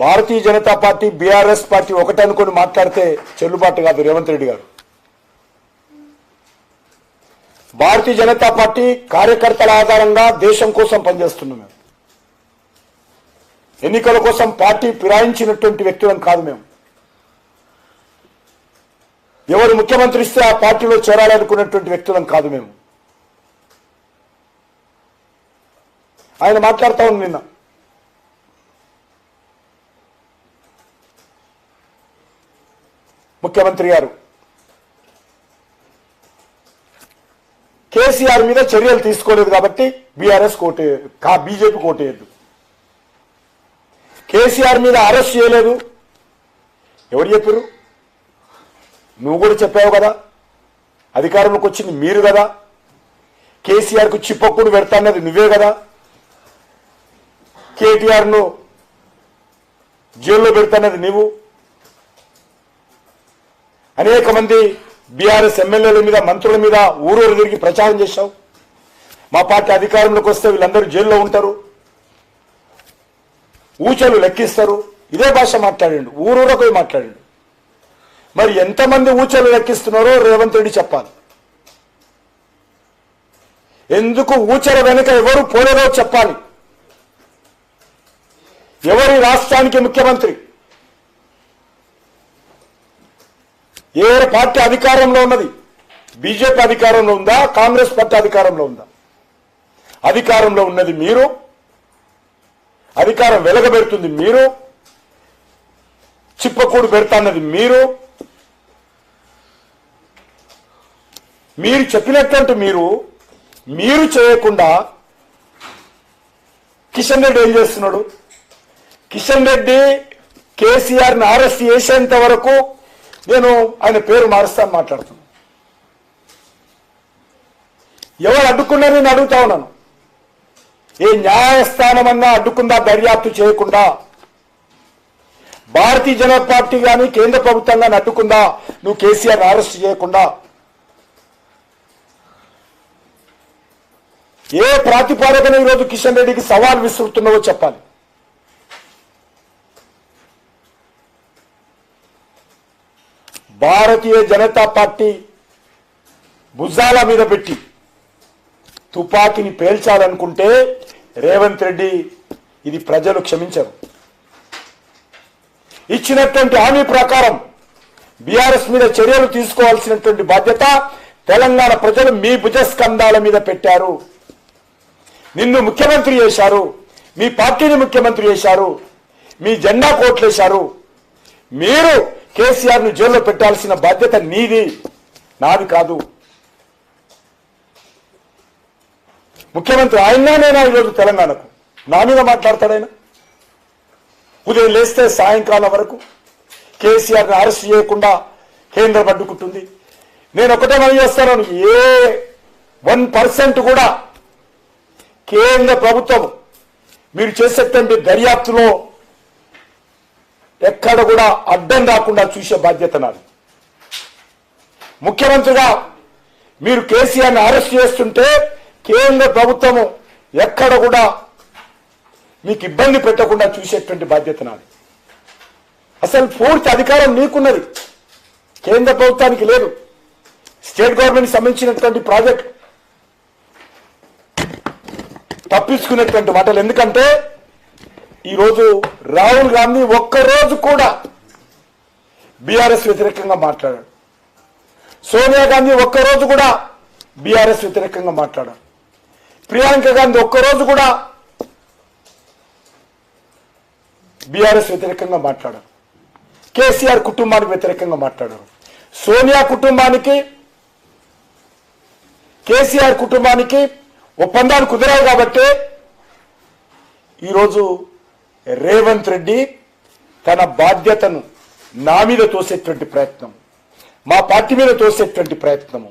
Bharatiya Janata party BRS party ఒకటి అనుకొని మాట్లాడితే చెల్లుబాటు కాదు. రేవంత్ రెడ్డి గారు, భారతీయ జనతా పార్టీ కార్యకర్తల ఆధారంగా దేశం కోసం పనిచేస్తున్నాం. మేము ఎన్నికల కోసం పార్టీ ఫిరాయించినటువంటి వ్యక్తులం కాదు. మేము ఎవరు ముఖ్యమంత్రి ఇస్తే ఆ పార్టీలో చేరాలనుకున్నటువంటి వ్యక్తులం కాదు. మేము ఆయన మాట్లాడుతూ ఉంది నిన్న, ముఖ్యమంత్రి గారు కేసీఆర్ మీద చర్యలు తీసుకోలేదు కాబట్టి బీజేపీ కోటేయద్దు. కేసీఆర్ మీద అరెస్ట్ చేయలేదు. ఎవరు చెప్పారు? నువ్వు కూడా చెప్పావు కదా, అధికారంలోకి వచ్చింది మీరు కదా. కేసీఆర్కు చిప్పక్కుడు పెడతాన్నది నువ్వే కదా. కేటీఆర్ను జైల్లో పెడతాన్నది నువ్వు. అనేక మంది బీఆర్ఎస్ ఎమ్మెల్యేల మీద, మంత్రుల మీద ఊరూరు తిరిగి ప్రచారం చేశావు. మా పార్టీ అధికారంలోకి వస్తే వీళ్ళందరూ జైల్లో ఉంటారు, ఊచలు లెక్కిస్తారు. ఇదే భాష మాట్లాడండి, ఊరూరకు మాట్లాడండి. మరి ఎంతమంది ఊచలు లెక్కిస్తున్నారో రేవంత్ రెడ్డి చెప్పాలి. ఎందుకు ఊచల వెనుక ఎవరు పోలేదో చెప్పాలి. ఎవరి రాష్ట్రానికి ముఖ్యమంత్రి, ఏ పార్టీ అధికారంలో ఉన్నది? బీజేపీ అధికారంలో ఉందా? కాంగ్రెస్ పార్టీ అధికారంలో ఉందా? అధికారంలో ఉన్నది మీరు, అధికారం వెలగబెడుతుంది మీరు, చిప్పకూడు పెడతాన్నది మీరు. మీరు చెప్పినట్టు మీరు చేయకుండా కిషన్ రెడ్డి ఏం చేస్తున్నాడు? కిషన్ రెడ్డి కేసీఆర్ని అరెస్ట్ చేసేంత వరకు నేను ఆయన పేరు మారుస్తాను మాట్లాడుతున్నాను. ఎవరు అడ్డుకున్నారని నేను అడుగుతా ఉన్నాను. ఏ న్యాయస్థానం అన్నా అడ్డుకుందా? దర్యాప్తు చేయకుండా భారతీయ జనతా పార్టీ కానీ కేంద్ర ప్రభుత్వం కానీ అడ్డుకుందా? నువ్వు కేసీఆర్ని అరెస్ట్ చేయకుండా ఏ ప్రాతిపాదికన ఈరోజు కిషన్ రెడ్డికి సవాల్ విసురుతున్నావో చెప్పాలి. భారతీయ జనతా పార్టీ భుజాల మీద పెట్టి తుపాకీని పేల్చాలనుకుంటే రేవంత్ రెడ్డి ఇది ప్రజలు క్షమించరు. ఇచ్చినటువంటి హామీ ప్రకారం బీఆర్ఎస్ మీద చర్యలు తీసుకోవాల్సినటువంటి బాధ్యత తెలంగాణ ప్రజలు మీ భుజస్కంధాల మీద పెట్టారు. నిన్ను ముఖ్యమంత్రి చేశారు, మీ పార్టీని ముఖ్యమంత్రి చేశారు, మీ జెండా కోట్లేశారు. మీరు కేసీఆర్ను జైల్లో పెట్టాల్సిన బాధ్యత నీది, నాది కాదు. ముఖ్యమంత్రి ఆయననేనా ఈరోజు తెలంగాణకు? నా మీద మాట్లాడతాడైనా? ఉదయం లేస్తే సాయంకాలం వరకు కేసీఆర్ని అరెస్ట్ చేయకుండా కేంద్రం అడ్డుకుంటుంది. నేను ఒకటే మనం చేస్తాను, ఏ 1% కూడా కేంద్ర ప్రభుత్వం మీరు చేసేటువంటి దర్యాప్తులో ఎక్కడ కూడా అడ్డం రాకుండా చూసే బాధ్యత నాది. ముఖ్యమంత్రిగా మీరు కేసీఆర్ని అరెస్ట్ చేస్తుంటే కేంద్ర ప్రభుత్వము ఎక్కడ కూడా మీకు ఇబ్బంది పెట్టకుండా చూసేటువంటి బాధ్యత నాది. అసలు పూర్తి అధికారం నీకున్నది, కేంద్ర ప్రభుత్వానికి లేదు. స్టేట్ గవర్నమెంట్ సంబంధించినటువంటి ప్రాజెక్ట్ తప్పించుకునేటువంటి మాటలు. ఎందుకంటే ఈరోజు రాహుల్ గాంధీ ఒక్కరోజు కూడా బీఆర్ఎస్ వ్యతిరేకంగా మాట్లాడాడు. సోనియా గాంధీ ఒక్కరోజు కూడా బీఆర్ఎస్ వ్యతిరేకంగా మాట్లాడారు. ప్రియాంక గాంధీ ఒక్కరోజు కూడా బీఆర్ఎస్ వ్యతిరేకంగా మాట్లాడారు. కేసీఆర్ కుటుంబానికి వ్యతిరేకంగా మాట్లాడారు. సోనియా కుటుంబానికి, కేసీఆర్ కుటుంబానికి ఒప్పందాలు కుదిరాయి కాబట్టి ఈరోజు రేవంత్ రెడ్డి తన బాధ్యతను నా మీద తోసేటువంటి ప్రయత్నం, మా పార్టీ మీద తోసేటువంటి ప్రయత్నము,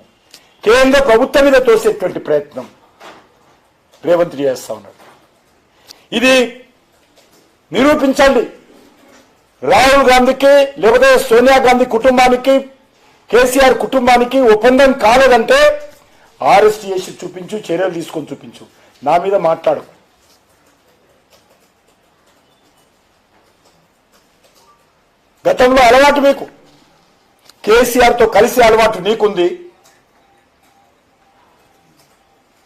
కేంద్ర ప్రభుత్వం మీద తోసేటువంటి ప్రయత్నం రేవంత్ రెడ్డి చేస్తా ఉన్నాడు. ఇది నిరూపించండి. రాహుల్ గాంధీకి లేకపోతే సోనియా గాంధీ కుటుంబానికి, కేసీఆర్ కుటుంబానికి ఒప్పందం కాలేదంటే అరెస్ట్ చేసి చూపించు, చర్యలు తీసుకొని చూపించు. నా మీద మాట్లాడు. గతంలో అలవాటు మీకు, కేసీఆర్తో కలిసి అలవాటు నీకుంది,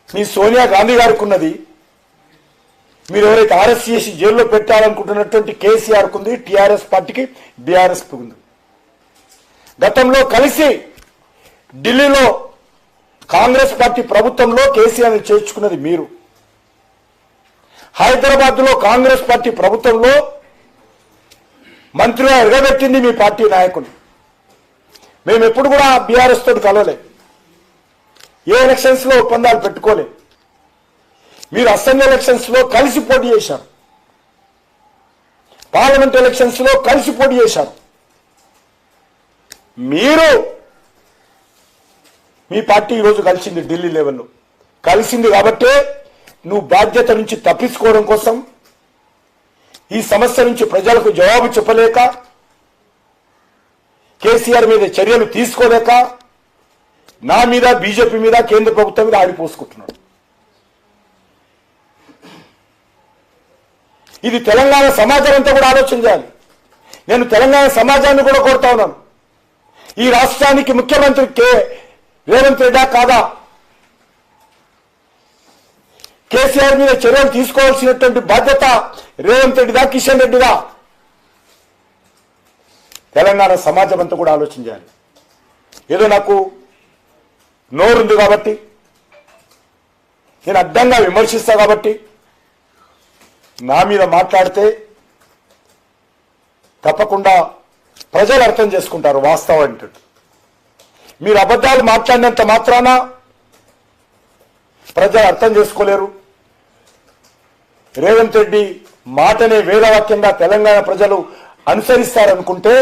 మీ సోనియా గాంధీ గారికి ఉన్నది, మీరు ఎవరైతే అరెస్ట్ చేసి జైల్లో పెట్టాలనుకుంటున్నటువంటి కేసీఆర్కు ఉంది, టీఆర్ఎస్ పార్టీకి బీఆర్ఎస్కి ఉంది. గతంలో కలిసి ఢిల్లీలో కాంగ్రెస్ పార్టీ ప్రభుత్వంలో కేసీఆర్ని చేర్చుకున్నది మీరు. హైదరాబాద్లో కాంగ్రెస్ పార్టీ ప్రభుత్వంలో మంత్రిగా ఎగబెట్టింది మీ పార్టీ నాయకులు. మేము ఎప్పుడు కూడా బీఆర్ఎస్ తోటి కలవలేదు, ఏ ఎలక్షన్స్లో ఒప్పందాలు పెట్టుకోలేదు. మీరు అసెంబ్లీ ఎలక్షన్స్లో కలిసి పోటీ చేశారు, పార్లమెంట్ ఎలక్షన్స్లో కలిసి పోటీ చేశారు. మీరు మీ పార్టీ ఈరోజు కలిసింది ఢిల్లీ లెవెల్లో కలిసింది కాబట్టే నువ్వు బాధ్యత నుంచి తప్పించుకోవడం కోసం, ఈ సమస్య నుంచి ప్రజలకు జవాబు చెప్పలేక, కేసీఆర్ మీద చర్యలు తీసుకోలేక నా మీద, బీజేపీ మీద, కేంద్ర ప్రభుత్వం మీద ఆడిపోసుకుంటున్నాడు. ఇది తెలంగాణ సమాజం అంతా కూడా ఆలోచన చేయాలి. నేను తెలంగాణ సమాజాన్ని కూడా కోరుతా ఉన్నాను, ఈ రాష్ట్రానికి ముఖ్యమంత్రి రేవంత్ రెడ్డా కాదా? కేసీఆర్ మీద చర్యలు తీసుకోవాల్సినటువంటి బాధ్యత రేవంత్ రెడ్డిదా, కిషన్ రెడ్డిదా? తెలంగాణ సమాజం అంతా కూడా ఆలోచన చేయాలి. ఏదో నాకు నోరుంది కాబట్టి, నేను అడ్డంగా విమర్శిస్తా కాబట్టి నా మీద మాట్లాడితే తప్పకుండా ప్రజలు అర్థం చేసుకుంటారు వాస్తవం ఏంటంటే. మీరు అబద్ధాలు మాట్లాడినంత మాత్రాన ప్రజలు అర్థం చేసుకోలేరు. రేవంత్ రెడ్డి మాటనే వేదవాక్యంగా తెలంగాణ ప్రజలు అనుసరిస్తారనుకుంటే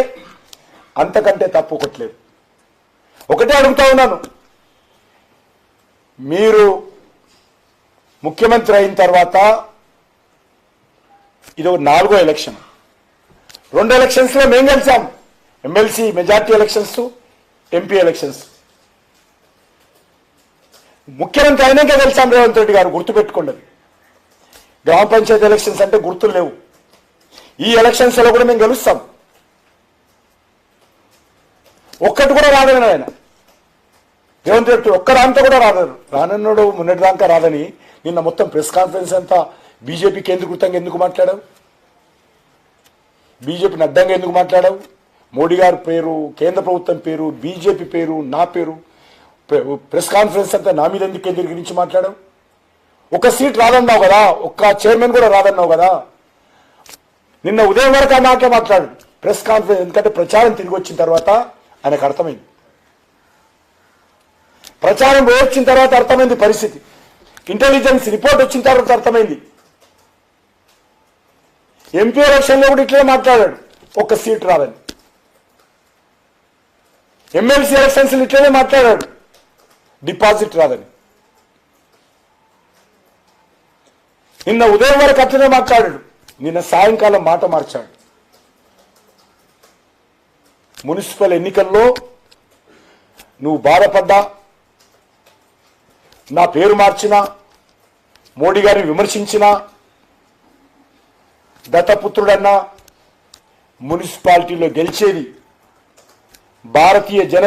అంతకంటే తప్పు ఒకట్లేదు. ఒకటే అడుగుతా ఉన్నాను, మీరు ముఖ్యమంత్రి అయిన తర్వాత ఇది 4వ ఎలక్షన్. 2 ఎలక్షన్స్లో మేము గెలిచాం, MLC majority elections, MP elections. ముఖ్యమంత్రి అయినాక గెలిచాం రేవంత్ రెడ్డి గారు, గుర్తుపెట్టుకోండి. గ్రామ పంచాయతీ ఎలక్షన్స్ అంటే గుర్తులు లేవు. ఈ ఎలక్షన్స్లో కూడా మేము గెలుస్తాం. ఒక్కటి కూడా రాదని ఆయన రేవంత్ రెడ్డి, ఒక్కరంతా కూడా రానన్నాడు. మొన్నటి దాకా రాదని నిన్న మొత్తం ప్రెస్ కాన్ఫరెన్స్ అంతా బీజేపీ కేంద్రీకృతంగా ఎందుకు మాట్లాడావు? బీజేపీని అడ్డంగా ఎందుకు మాట్లాడావు? మోడీ గారి పేరు, కేంద్ర ప్రభుత్వం పేరు, బీజేపీ పేరు, నా పేరు, ప్రెస్ కాన్ఫరెన్స్ అంతా నా మీద ఎందుకు కేంద్రీకరించి మాట్లాడావు? ఒక సీట్ రాదన్నావు కదా, ఒక్క చైర్మన్ కూడా రాదన్నావు కదా. నిన్న ఉదయం వరకు నాకే మాట్లాడు ప్రెస్ కాన్ఫరెన్స్. ఎందుకంటే ప్రచారం తిరిగి వచ్చిన తర్వాత ఆయనకు అర్థమైంది, ప్రచారం వచ్చిన తర్వాత అర్థమైంది పరిస్థితి, ఇంటెలిజెన్స్ రిపోర్ట్ వచ్చిన తర్వాత అర్థమైంది. ఎంపీ ఎలక్షన్లో కూడా ఇట్లే మాట్లాడాడు, ఒక్క సీట్ రాదని. ఎమ్మెల్సీ ఎలక్షన్స్ ఇట్లనే మాట్లాడాడు, డిపాజిట్ రాదని. నిన్న ఉదయం వరకు అట్లనే మాట్లాడాడు, నిన్న సాయంకాలం మాట మార్చాడు. మున్సిపల్ ఎన్నికల్లో నువ్వు బాధపడ్డా, నా పేరు మార్చినా, మోడీ గారిని విమర్శించినా, దత్తపుత్రుడన్నా మున్సిపాలిటీలో గెలిచేది భారతీయ జనతా